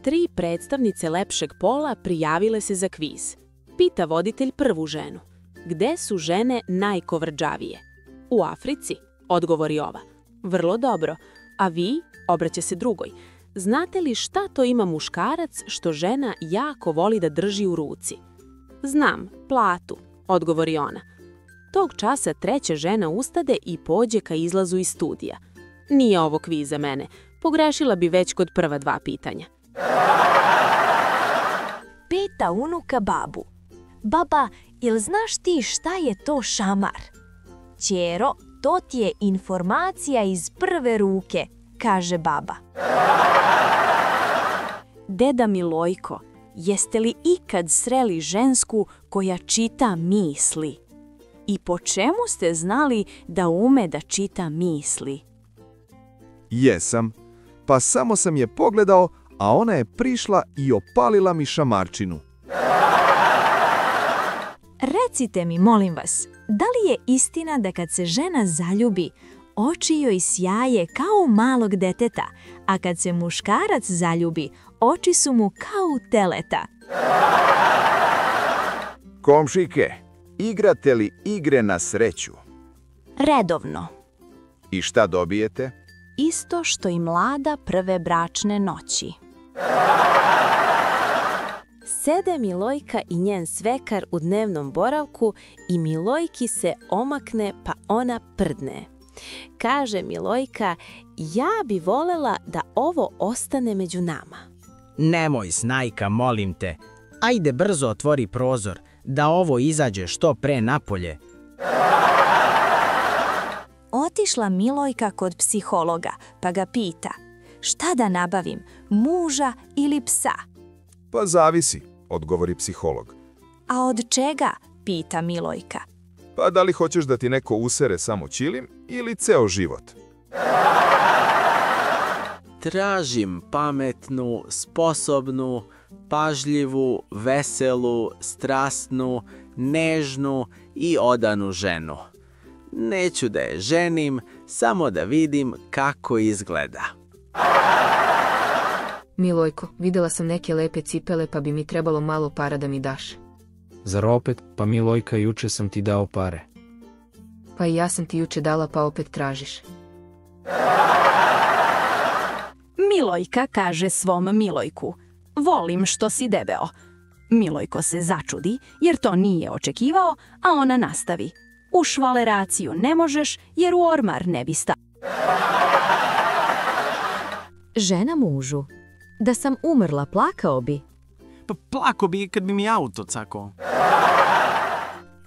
3 predstavnice lepšeg pola prijavile se za kviz. Pita voditelj prvu ženu. Gde su žene najkovrđavije? U Africi, odgovori ova. Vrlo dobro. A vi, obraća se drugoj, znate li šta to ima muškarac što žena jako voli da drži u ruci? Znam, platu, odgovori ona. Tog časa treća žena ustade i pođe ka izlazu iz studija. Nije ovo kviz za mene, pogrešila bi već kod prva 2 pitanja. Pita unuka babu. Baba, jel znaš ti šta je to šamar? Ćero, to ti je informacija iz prve ruke, kaže baba. Deda Milojko, jeste li ikad sreli žensku koja čita misli? I po čemu ste znali da ume da čita misli? Jesam, pa samo sam je pogledao, a ona je prišla i opalila mi šamarčinu. Recite mi, molim vas, da li je istina da kad se žena zaljubi, oči joj sjaje kao u malog deteta, a kad se muškarac zaljubi, oči su mu kao u teleta? Komšike, igrate li igre na sreću? Redovno. I šta dobijete? Isto što i mlada prve bračne noći. Sede Milojka i njen svekar u dnevnom boravku i Milojki se omakne pa ona prdne. Kaže Milojka, ja bi volela da ovo ostane među nama. Nemoj, snajka, molim te. Ajde brzo otvori prozor, da ovo izađe što pre napolje. Otišla Milojka kod psihologa, pa ga pita, šta da nabavim, muža ili psa? Pa zavisi, odgovori psiholog. A od čega, pita Milojka. Pa da li hoćeš da ti neko usere samo čilim ili ceo život? Tražim pametnu, sposobnu, pažljivu, veselu, strasnu, nežnu i odanu ženu. Neću da je ženim, samo da vidim kako izgleda. Milojko, vidjela sam neke lepe cipele, pa bi mi trebalo malo para da mi daš. Zar opet? Pa Milojka, juče sam ti dao pare. Pa i ja sam ti juče dala, pa opet tražiš. Milojka kaže svom Milojku, volim što si debeo. Milojko se začudi jer to nije očekivao, a ona nastavi. U švaleraciju ne možeš jer u ormar ne bi stao. Žena mužu, da sam umrla plakao bi. Pa plako bi kad bi mi auto cako.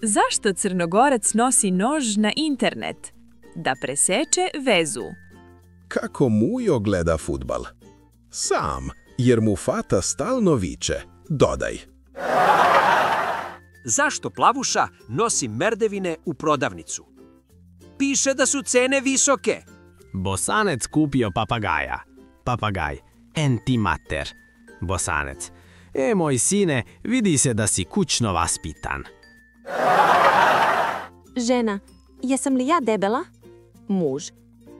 Zašto Crnogorac nosi nož na internet? Da preseče vezu. Kako Mujo gleda fudbal? Sam, jer mu fata stalno viče. Dodaj. Zašto Plavuša nosi merdevine u prodavnicu? Piše da su cene visoke. Bosanec kupio papagaja. Papagaj, enti mater. Bosanec, moj sine, vidi se da si kućno vaspitan. Žena, jesam li ja debela? Muž,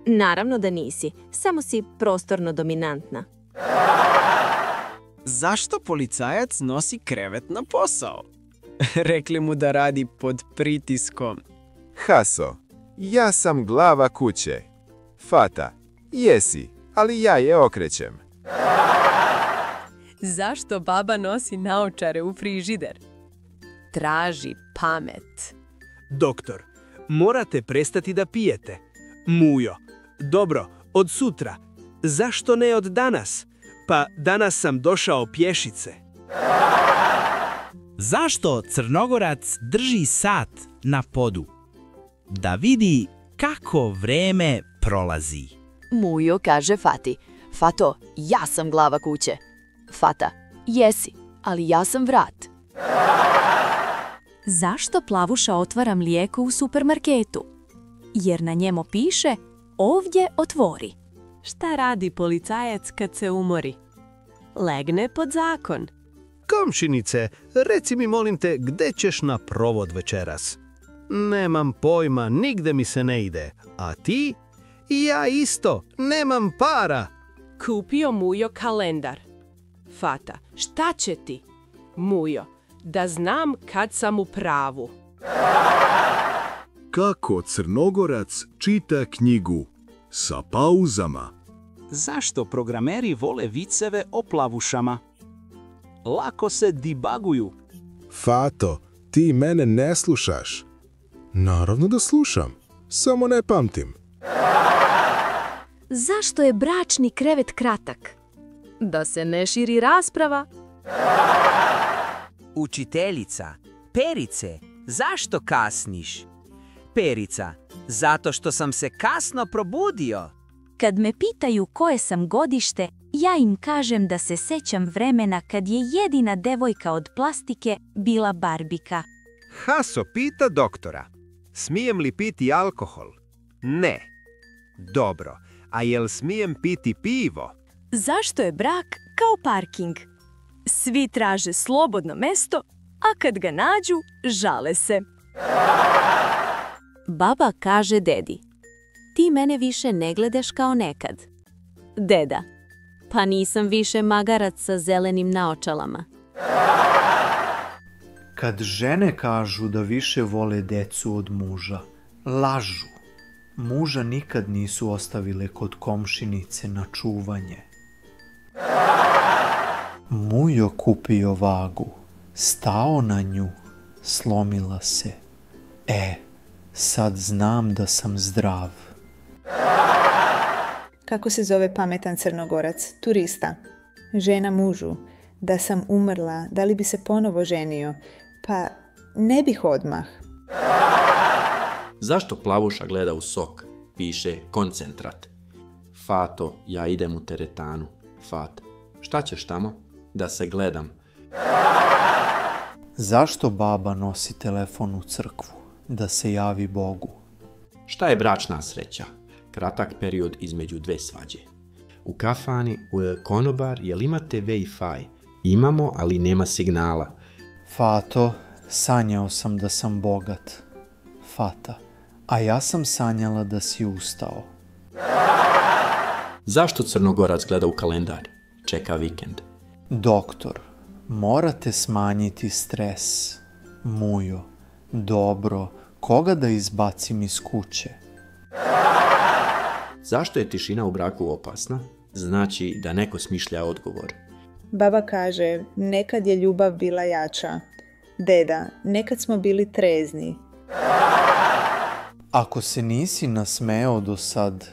naravno da nisi, samo si prostorno dominantna. Zašto policajac nosi krevet na posao? Rekli mu da radi pod pritiskom. Haso, ja sam glava kuće. Fata, jesi, ali ja je okrećem. Zašto baba nosi naočare u frižider? Traži pamet. Doktor, morate prestati da pijete. Mujo, dobro, od sutra. Zašto ne od danas? Pa danas sam došao pješice. Zašto Crnogorac drži sat na podu? Da vidi kako vreme prolazi. Mujo kaže Fati, Fato, ja sam glava kuće. Fata, jesi, ali ja sam vrat. Zašto Plavuša otvara mlijeko u supermarketu? Jer na njemu piše, ovdje otvori. Šta radi policajac kad se umori? Legne pod zakon. Komšinice, reci mi molim te, gde ćeš na provod večeras? Nemam pojma, nigde mi se ne ide. A ti? Ja isto, nemam para. Kupio Mujo kalendar. Fata, šta će ti? Mujo, da znam kad sam u pravu. Kako Crnogorac čita knjigu sa pauzama? Zašto programeri vole viceve o plavušama? Lako se debuguju. Fato, ti mene ne slušaš. Naravno da slušam, samo ne pamtim. Zašto je bračni krevet kratak? Da se ne širi rasprava. Učiteljica, Perice, zašto kasniš? Perica, zato što sam se kasno probudio. Kad me pitaju koje sam godište, ja im kažem da se sećam vremena kad je jedina devojka od plastike bila Barbika. Haso pita doktora, smijem li piti alkohol? Ne. Dobro, a jel smijem piti pivo? Zašto je brak kao parking? Svi traže slobodno mesto, a kad ga nađu, žale se. Baba kaže dedi, ti mene više ne gledaš kao nekad. Deda, pa nisam više magarac sa zelenim naočalama. Kad žene kažu da više vole decu od muža, lažu. Muža nikad nisu ostavile kod komšinice na čuvanje. Mujo kupio vagu, stao na nju, slomila se. Sad znam da sam zdrav. Kako se zove pametan Crnogorac? Turista. Žena mužu. Da sam umrla, da li bi se ponovo ženio? Pa ne bih odmah. Zašto plavuša gleda u sok? Piše koncentrat. Fato, ja idem u teretanu. Fat, šta ćeš tamo? Da se gledam. Zašto baba nosi telefon u crkvu? Da se javi Bogu. Šta je bračna sreća? Kratak period između dve svađe. U kafani, u konobar, jel imate Wi-Fi? Imamo, ali nema signala. Fato, sanjao sam da sam bogat. Fata, a ja sam sanjala da si ustao. Zašto Crnogorac gleda u kalendar? Čeka vikend. Doktor, morate smanjiti stres. Mujo, dobro, koga da izbacim iz kuće? Zašto je tišina u braku opasna? Znači da neko smišlja odgovor. Baba kaže, nekad je ljubav bila jača. Deda, nekad smo bili trezni. Ako se nisi nasmejao do sad,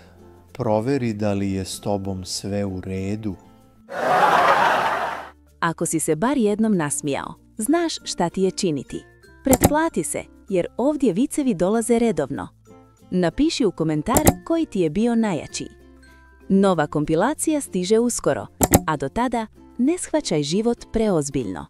proveri da li je s tobom sve u redu. Ako si se bar jednom nasmijao, znaš šta ti je činiti. Pretplati se, jer ovdje vicevi dolaze redovno. Napiši u komentar koji ti je bio najjači. Nova kompilacija stiže uskoro, a do tada ne shvaćaj život preozbiljno.